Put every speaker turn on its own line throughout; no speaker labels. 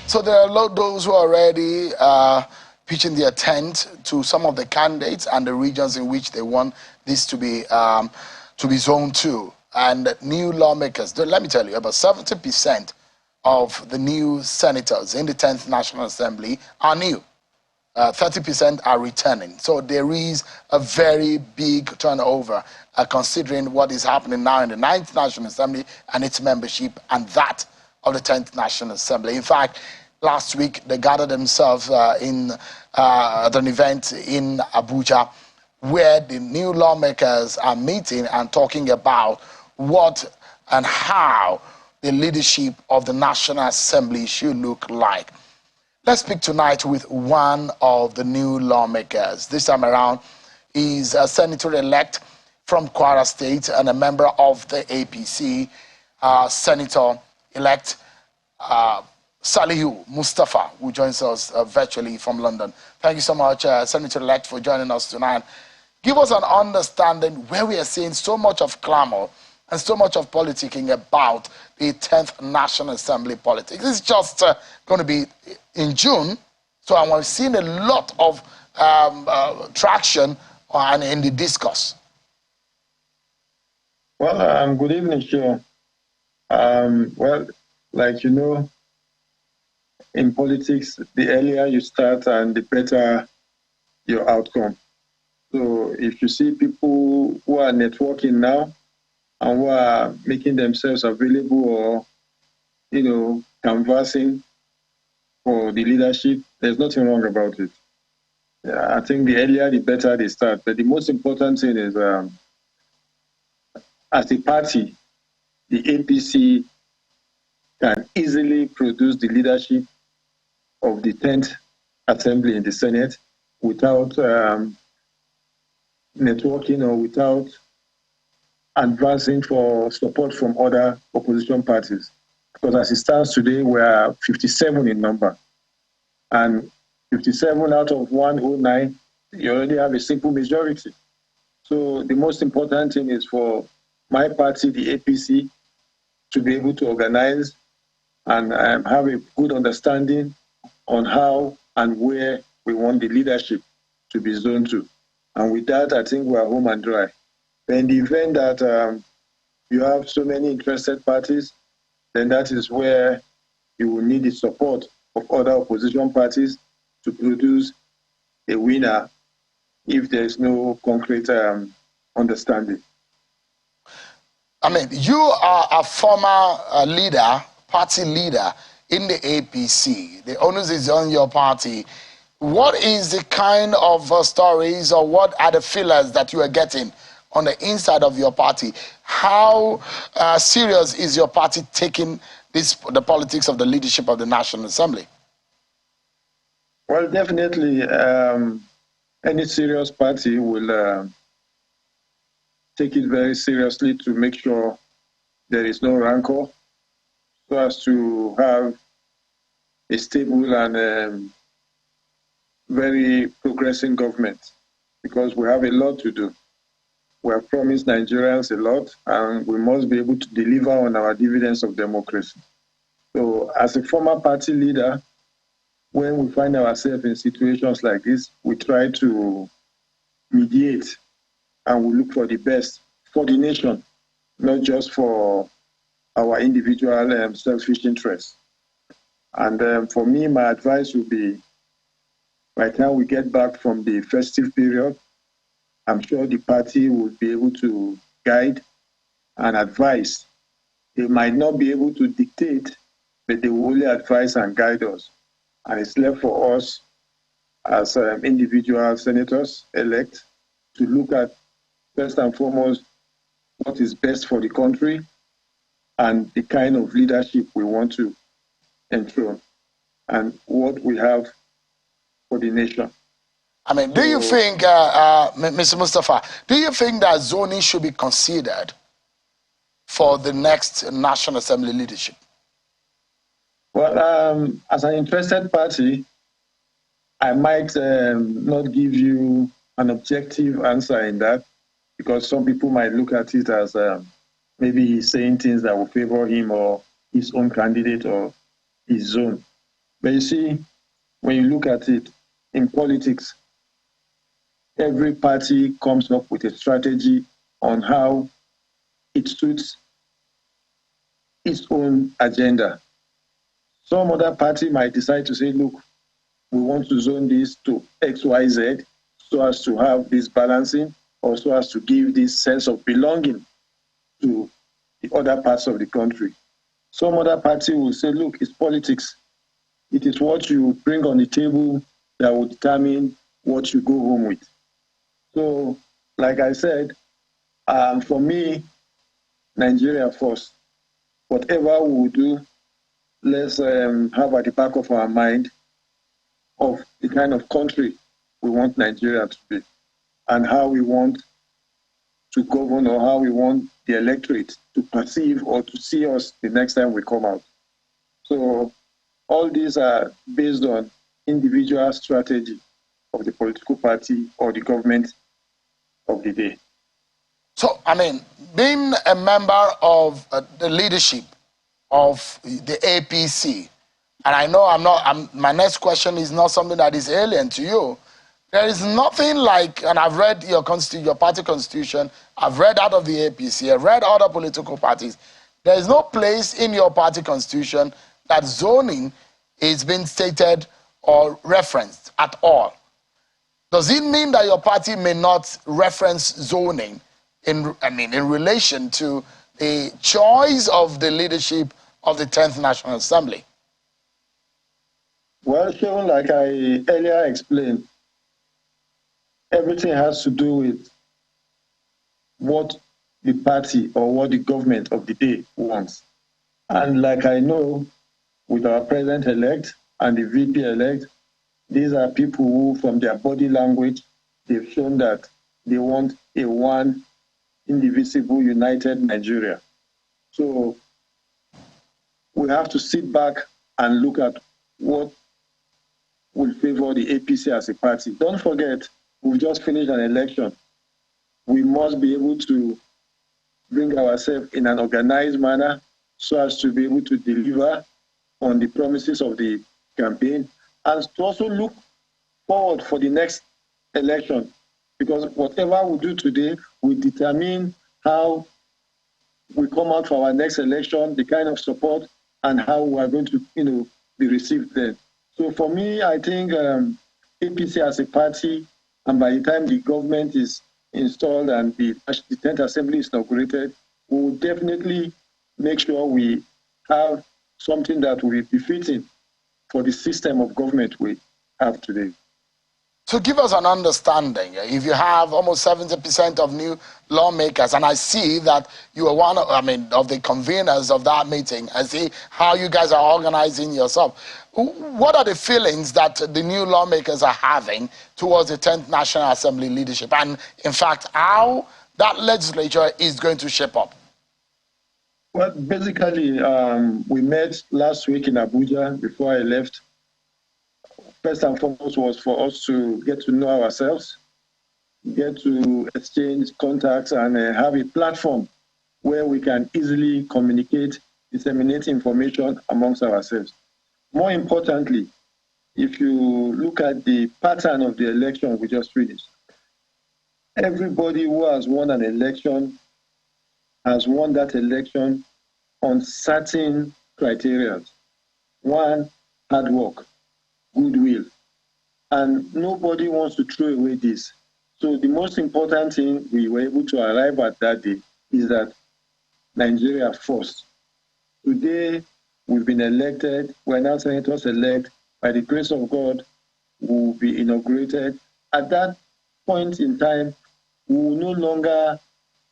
So there are those who are already pitching their tent to some of the candidates and the regions in which they want this to be zoned to. And new lawmakers, let me tell you, about 70% of the new senators in the 10th National Assembly are new. 30% are returning. So there is a very big turnover considering what is happening now in the 9th National Assembly and its membership and that of the 10th National Assembly. In fact, last week they gathered themselves at an event in Abuja where the new lawmakers are meeting and talking about what and how the leadership of the National Assembly should look like. Let's speak tonight with one of the new lawmakers. This time around, he's a senator-elect from Kwara State and a member of the APC, Senator-elect Salihu Mustafa, who joins us virtually from London. Thank you so much, Senator-elect, for joining us tonight. Give us an understanding where we are seeing so much of clamor and so much of politicking about the 10th National Assembly politics. It's just going to be in June, so I'm seeing a lot of traction in the discourse.
Well, good evening, sure. Well, like you know, in politics, the earlier you start and the better your outcome. So if you see people who are networking now and who are making themselves available or, canvassing for the leadership, there's nothing wrong about it. I think the earlier the better they start. But the most important thing is, as a party, the APC can easily produce the leadership of the 10th Assembly in the Senate without networking or without advancing for support from other opposition parties. Because as it stands today, we are 57 in number. And 57 out of 109, you already have a simple majority. So the most important thing is for my party, the APC, to be able to organize and have a good understanding on how and where we want the leadership to be zoned to. And with that, I think we are home and dry. In the event that you have so many interested parties, then that is where you will need the support of other opposition parties to produce a winner if there is no concrete understanding.
I mean, you are a former party leader in the APC. The onus is on your party. What is the kind of stories or what are the feelers that you are getting on the inside of your party? How serious is your party taking the politics of the leadership of the National Assembly?
Well, definitely, any serious party will take it very seriously to make sure there is no rancor, so as to have a stable and very progressing government, because we have a lot to do. We have promised Nigerians a lot, and we must be able to deliver on our dividends of democracy. So as a former party leader, when we find ourselves in situations like this, we try to mediate and we look for the best for the nation, not just for our individual selfish interests. And for me, my advice would be, by the time we get back from the festive period, I'm sure the party will be able to guide and advise. They might not be able to dictate, but they will only advise and guide us. And it's left for us as individual senators elect to look at, first and foremost, what is best for the country and the kind of leadership we want to enthrone and what we have for the nation.
I mean, do you think, Mr. Mustafa, do you think that zoning should be considered for the next National Assembly leadership?
Well, as an interested party, I might not give you an objective answer in that, because some people might look at it as maybe he's saying things that will favor him or his own candidate or his zone. But you see, when you look at it in politics, every party comes up with a strategy on how it suits its own agenda. Some other party might decide to say, look, we want to zone this to XYZ so as to have this balancing, or so as to give this sense of belonging to the other parts of the country. Some other party will say, look, it's politics. It is what you bring on the table that will determine what you go home with. So, like I said, for me, Nigeria first. Whatever we do, let's have at the back of our mind of the kind of country we want Nigeria to be, and how we want to govern, or how we want the electorate to perceive or to see us the next time we come out. So all these are based on individual strategy of the political party or the government of the day.
So, I mean, being a member of the leadership of the APC, and I know my next question is not something that is alien to you. There is nothing like, and I've read your party constitution, I've read out of the APC, I've read other political parties. There is no place in your party constitution that zoning is being stated or referenced at all. Does it mean that your party may not reference zoning in relation to the choice of the leadership of the 10th National Assembly?
Well, Sean, like I earlier explained, everything has to do with what the party or what the government of the day wants. And like I know, with our president-elect and the VP-elect, these are people who, from their body language, they've shown that they want a one, indivisible, united Nigeria. So we have to sit back and look at what will favor the APC as a party. Don't forget, we've just finished an election. We must be able to bring ourselves in an organized manner so as to be able to deliver on the promises of the campaign, and to also look forward for the next election, because whatever we do today will determine how we come out for our next election, the kind of support, and how we are going to be received then. So for me, I think APC as a party, and by the time the government is installed and the 10th Assembly is inaugurated, we will definitely make sure we have something that will be befitting for the system of government we have today.
To give us an understanding, if you have almost 70% of new lawmakers, and I see that you are one of the conveners of that meeting, I see how you guys are organizing yourself. What are the feelings that the new lawmakers are having towards the 10th National Assembly leadership, and in fact, how that legislature is going to shape up?
Well, basically, we met last week in Abuja before I left. First and foremost was for us to get to know ourselves, get to exchange contacts, and have a platform where we can easily communicate, disseminate information amongst ourselves. More importantly, if you look at the pattern of the election we just finished, everybody who has won an election has won that election on certain criteria. One, hard work, goodwill, and nobody wants to throw away this. So the most important thing we were able to arrive at that day is that Nigeria first. Today, we've been elected, we're now senators elect, by the grace of God, we'll be inaugurated. At that point in time, we will no longer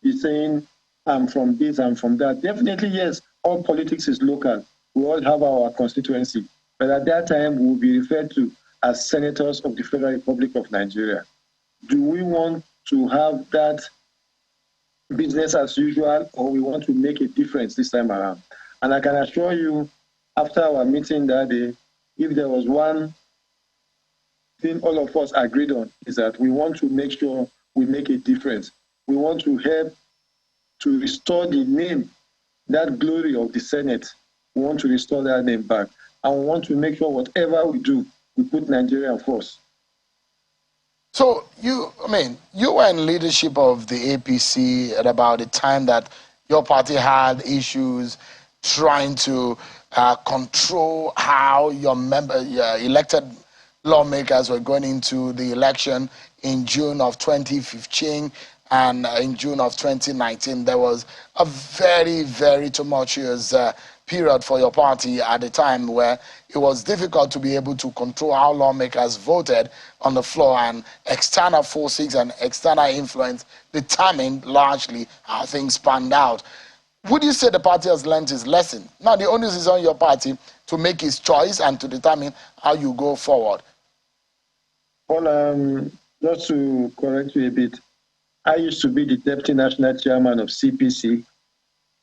be saying, I'm from this, I'm from that. Definitely, yes, all politics is local. We all have our constituency. But at that time, we will be referred to as senators of the Federal Republic of Nigeria. Do we want to have that business as usual, or we want to make a difference this time around? And I can assure you, after our meeting that day, if there was one thing all of us agreed on, is that we want to make sure we make a difference. We want to help to restore the name, that glory of the Senate. We want to restore that name back. and we want to make sure whatever we do, we put Nigeria first.
So you were in leadership of the APC at about the time that your party had issues trying to control how your elected lawmakers were going into the election in June of 2015 and in June of 2019. There was a very, very tumultuous period for your party at the time where it was difficult to be able to control how lawmakers voted on the floor, and external forces and external influence determined largely how things panned out. Would you say the party has learned its lesson? Now the onus is on your party to make its choice and to determine how you go forward.
Well, just to correct you a bit, I used to be the deputy national chairman of CPC,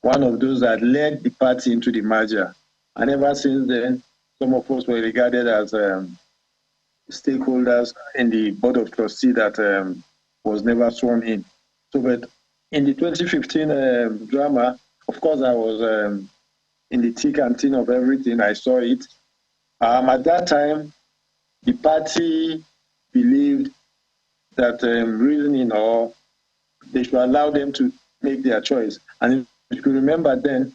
one of those that led the party into the merger. And ever since then, some of us were regarded as stakeholders in the board of trustees that was never sworn in. So, but in the 2015 drama, of course, I was in the thick and thin of everything. I saw it. At that time, the party believed that reasoning, or they should allow them to make their choice. And if you remember then,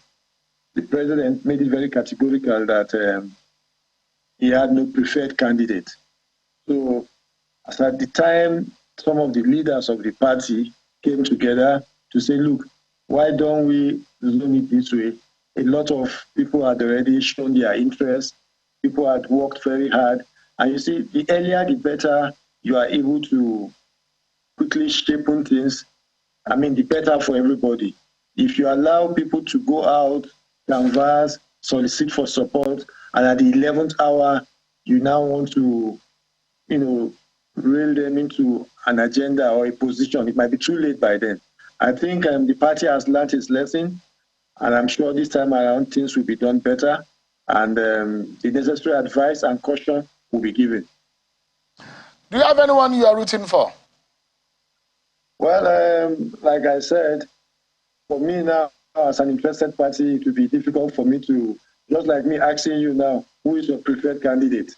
the president made it very categorical that he had no preferred candidate. So as at the time, some of the leaders of the party came together to say, look, why don't we zone it this way? A lot of people had already shown their interest. People had worked very hard. And you see, the earlier, the better you are able to quickly shape things. I mean, the better for everybody. If you allow people to go out, canvass, solicit for support, and at the 11th hour, you now want to, reel them into an agenda or a position, it might be too late by then. I think the party has learned its lesson, and I'm sure this time around things will be done better, and the necessary advice and caution will be given.
Do you have anyone you are rooting for?
Well, like I said, for me now, as an interested party, it will be difficult for me to, just like me asking you now, who is your preferred candidate?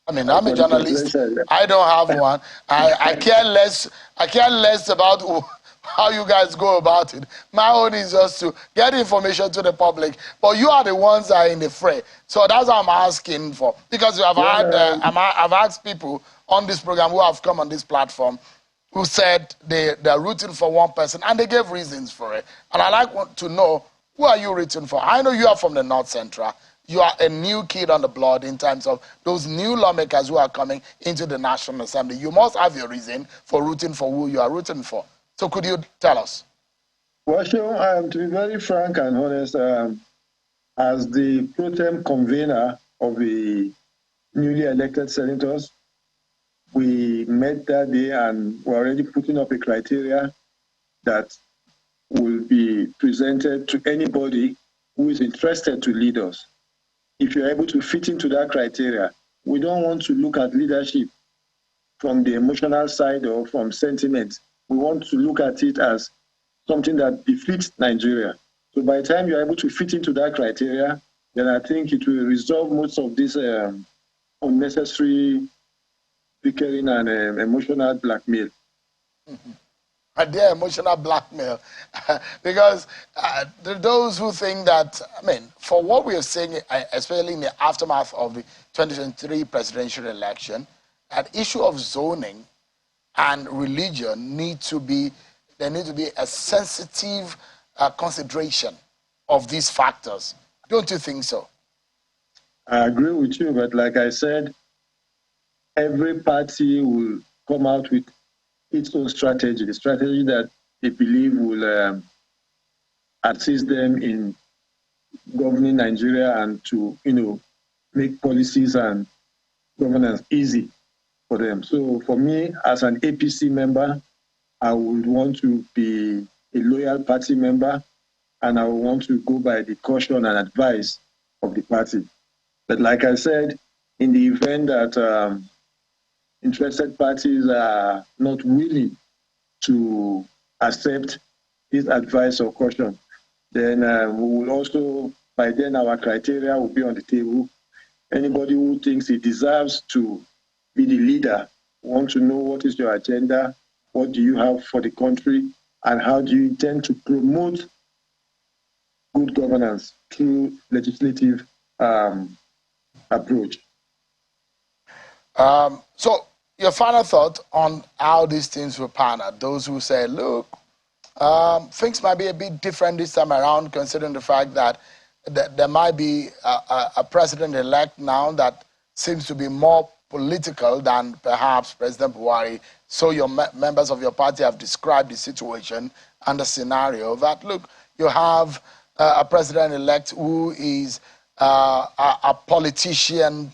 I mean, I'm a journalist. I don't have one. I care less. I care less about how you guys go about it. My own is just to get information to the public. But you are the ones that are in the fray. So that's what I'm asking for. Because you have had, I've asked people on this program who have come on this platform who said they're rooting for one person, and they gave reasons for it. And I like to know, who are you rooting for? I know you are from the North Central. You are a new kid on the block in terms of those new lawmakers who are coming into the National Assembly. You must have your reason for rooting for who you are rooting for. So could you tell us?
Well, sure. To be very frank and honest, as the pro tem convener of the newly elected senators, we met that day and we're already putting up a criteria that will be presented to anybody who is interested to lead us. If you're able to fit into that criteria, we don't want to look at leadership from the emotional side or from sentiment. We want to look at it as something that befits Nigeria. So by the time you're able to fit into that criteria, then I think it will resolve most of this unnecessary bickering and emotional blackmail.
Mm-hmm. Their emotional blackmail. Because those who think that, I mean, for what we are saying, especially in the aftermath of the 2023 presidential election, that issue of zoning and religion there need to be a sensitive consideration of these factors. Don't you think so?
I agree with you, but like I said, every party will come out with its own strategy, the strategy that they believe will assist them in governing Nigeria and to, make policies and governance easy for them. So for me, as an APC member, I would want to be a loyal party member, and I would want to go by the caution and advice of the party. But like I said, in the event that interested parties are not willing to accept this advice or caution, then we will also, by then our criteria will be on the table. Anybody who thinks he deserves to be the leader, want to know what is your agenda, what do you have for the country, and how do you intend to promote good governance through legislative approach.
So your final thought on how these things will pan out? Those who say, look, things might be a bit different this time around, considering the fact that there might be a president-elect now that seems to be more political than perhaps President Buhari. So your members of your party have described the situation and the scenario that, look, you have a president-elect who is a politician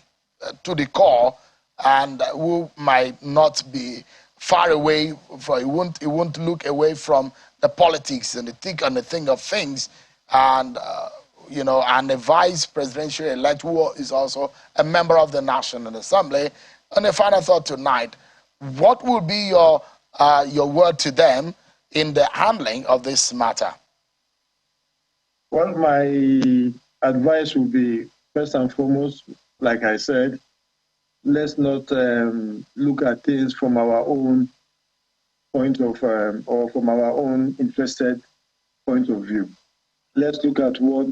to the core and who might not be far away from, he won't look away from the politics and the thick and the thing of things, and you know, and a vice presidential elect who is also a member of the National Assembly. And a final thought tonight: what will be your word to them in the handling of this matter?
Well, my advice would be, first and foremost, like I said, let's not look at things from our own point of, or from our own interested point of view. Let's look at what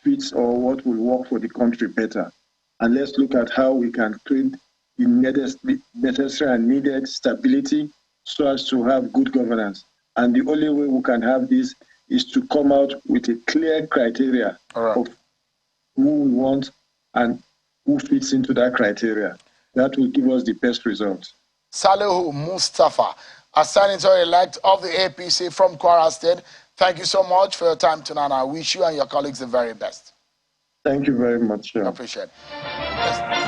fits or what will work for the country better. And let's look at how we can create the necessary and needed stability so as to have good governance. And the only way we can have this is to come out with a clear criteria of who we want and who fits into that criteria. That will give us the best results.
Salihu Mustafa, a senator-elect of the APC from Kwara State, thank you so much for your time tonight. I wish you and your colleagues the very best.
Thank you very much.
I appreciate it. Yes.